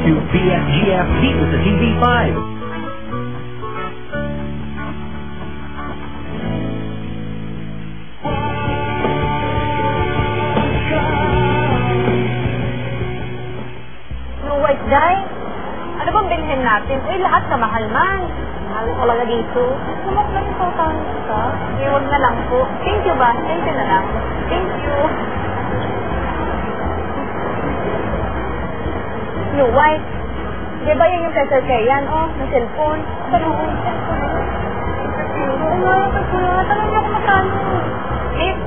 to BFGF dito sa TV5. White Day, ano bang bilhin natin? Uy, lahat na mahal man. Mahal talaga dito. Sumak lang ito, tangis ka. Huwag na lang po. Thank you ba? Thank you na lang. Thank you. New White, di ba yun yung Cesar Kayan, oh, na cellphone? Tanong ko yung cellphone, oh. Oo nga, kuya. Tanong niyo ako magkano. Miss,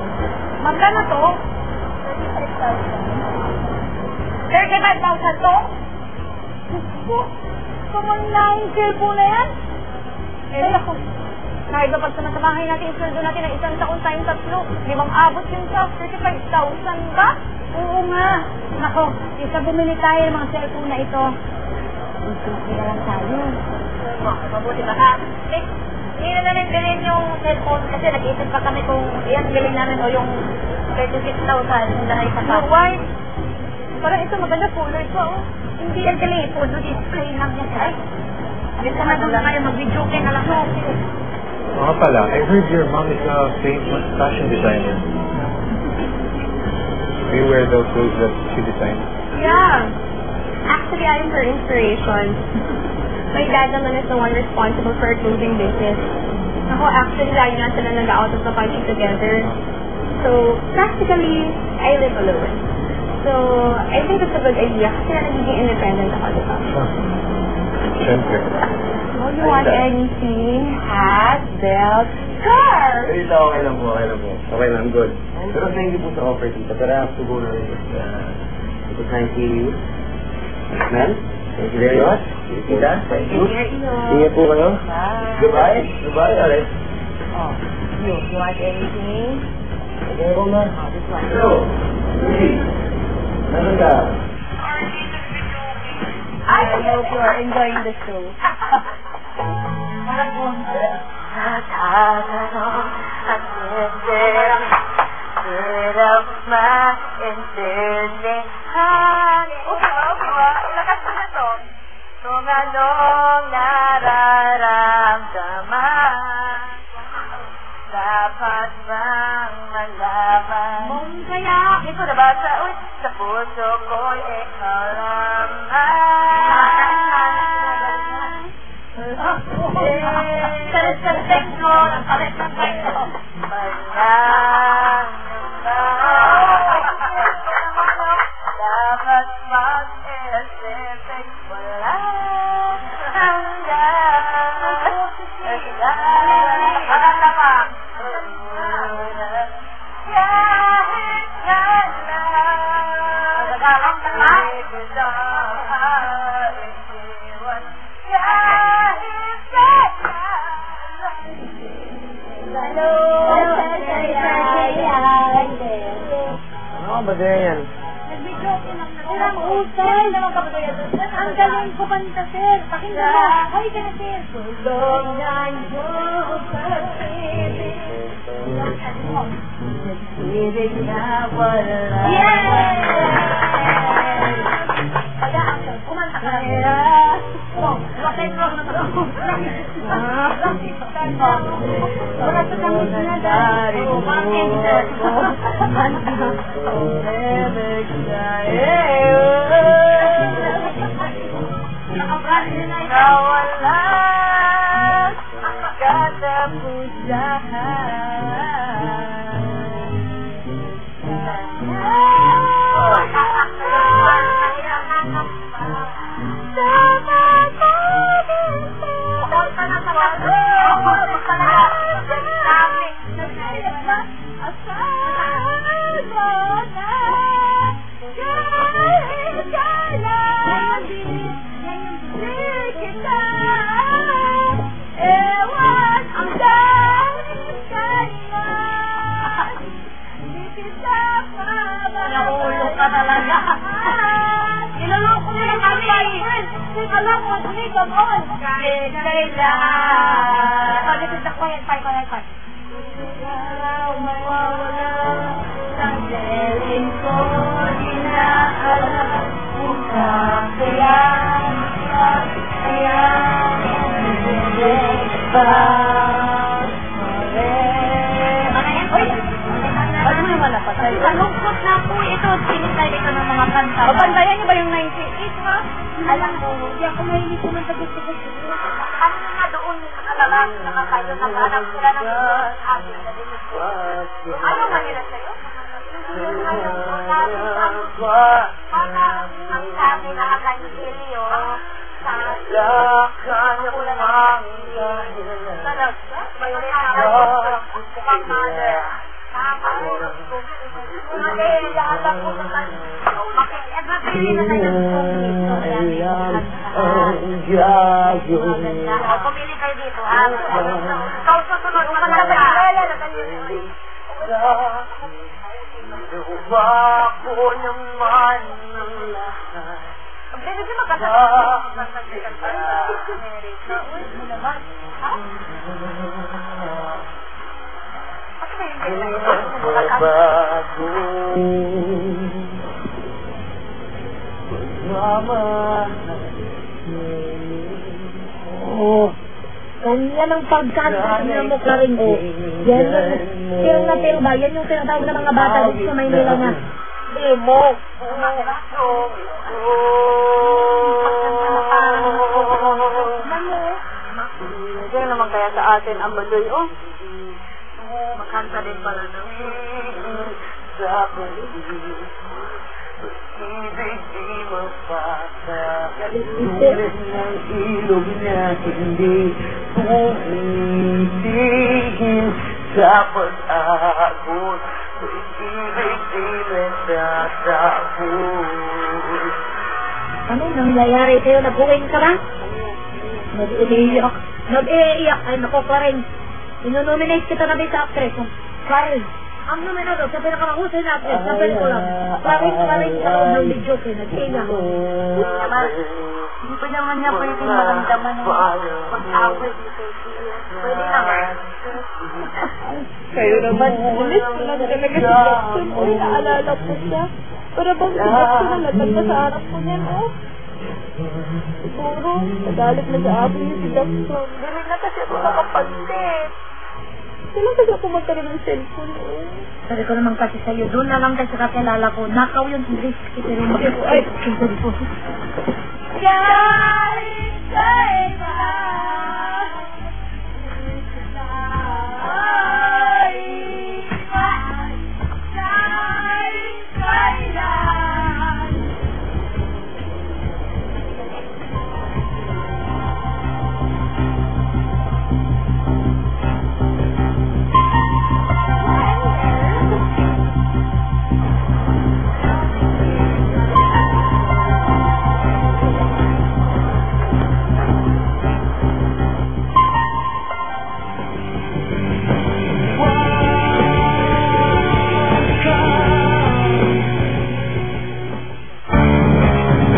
magkano to? 35,000. 35,000 to? Po, kamanglaing cellphone na yan? Eh, ako. Kahit ba pag samasamahin natin yung sweldo natin ng isang taon tayong tatlo, di bang abot yung sa 35,000 ba? Oo nga. Nako, isa bumili tayo ng mga cellphone na ito. Isuki na lang tayo. Mabuti ba ha? Eh, hindi na namin bilhin yung cellphone kasi nag-isip pa kami kung iyan bilhin namin o yung 36,000 dahil sa pa. Why? Parang ito maganda color pa, oh. Hindi yan telepono, display lang yan. Ay, abis ka na doon na kayo, mag-video kayo na lang. Mga pala, I heard your mom is a famous fashion designer. Do you wear those clothes that she designed? Yeah. Actually, I'm her inspiration. My dad naman is the one responsible for our clothing business. Ako, actually, lagi nga sila nag-out of the country together. So, practically, I live alone. So, I think it's a good idea kasi nagiging independent ako, diba? Siyempre. Oh, you want anything? Hat, belt, car! Ito, okay lang po. Okay lang, good. Pero thank you po sa offer dito. Pero I have to go na rin. It was nice seeing you. Ma'am, thank you very much. Tita, thank you. Sige po kayo. Bye. Goodbye, alright. Oh, you want anything? Okay po, ma'am. This one. Hello. Nasaan ka? I hope you are enjoying the show. Ilakas mo na to. Kung anong nararamdaman, dapat bang malaman? Mong kaya, ito na ba sa puso ko'y ikaw naman. Salit mo, ang palit ng kwento. Malang dapat mag-isipin wala hanggang naman. Kahit kailan nagalang kahit kailan Ano ba yan? Ang usay. Ang galing ko kanta, sir. Pakinggan mo. Hoy ka na, sir. Tulungan mo pag-ibig. Pag-ibig na wala. Kaya, kumanta ka na. Rock and roll na to. Wala sa kami na dari mo. Nawala Nahulog ka talaga. Niloloko mo lang kami. Alam mo, come on. Kahit kailan. Oh, this is the quiet part. Mawawala ng feeling ko. Di na alam kung kaya kanta. O, bantayan niyo ba yung 98, ha? Alam mo, hindi ako mahilig kumanta gusto ko. Ano nga doon nakalala, nakakayo na parang sila ng amin na din. Ano man nila sa'yo? Parang ang sabi na kakanilyo sa talaga? May mukhang mother. Hindi, lahat ako naman. Pili na kayo pumili kayo dito, ha? Ikaw susunod mo na ko naman ang lahat. Hindi di magkasama. Kanya ng pagkakasama ng mukha rin ko. Yan yung pero ba? Yan yung tinatawag ng mga bata dito sa Maynila na Emo. Hindi naman kaya sa atin ang madoy, oh. Makanta din pala ng sa paligid. Ibig di mapakatulad ng ilog na hindi tumitigil sa pag-abot. Ibig di natatapos. ano nangyayari sa'yo? Nabuwing ka ba? Nag-iiyak. Nag-iiyak. Ay, naku, Karen. Inonominate kita na ba sa actress? Karen. Ang nominado sa pinakamahusay na actress sa pelikula. Karen sa loob ng video ko. Nag-iiyak. Hindi pa naman niya pwede maramdaman ng pag-awit. Pwede naman. Kayo naman, ulit ko lang talaga si Jackson. Uy, naalala ko siya. Para bang si Jackson na latag na sa harap ko niyan, oh. Siguro, nagalit na sa atin yung si Jackson. Galing na kasi ako nakapansin. Kailan kasi ako magkaroon ng cellphone, oh. Sabi ko naman kasi sa'yo, doon na lang kasi kakilala ko. Nakaw yun si Grace. Pero ay, sorry po.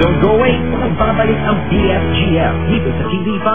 Don't go away. Magbabalik ang BFGF dito sa TV5.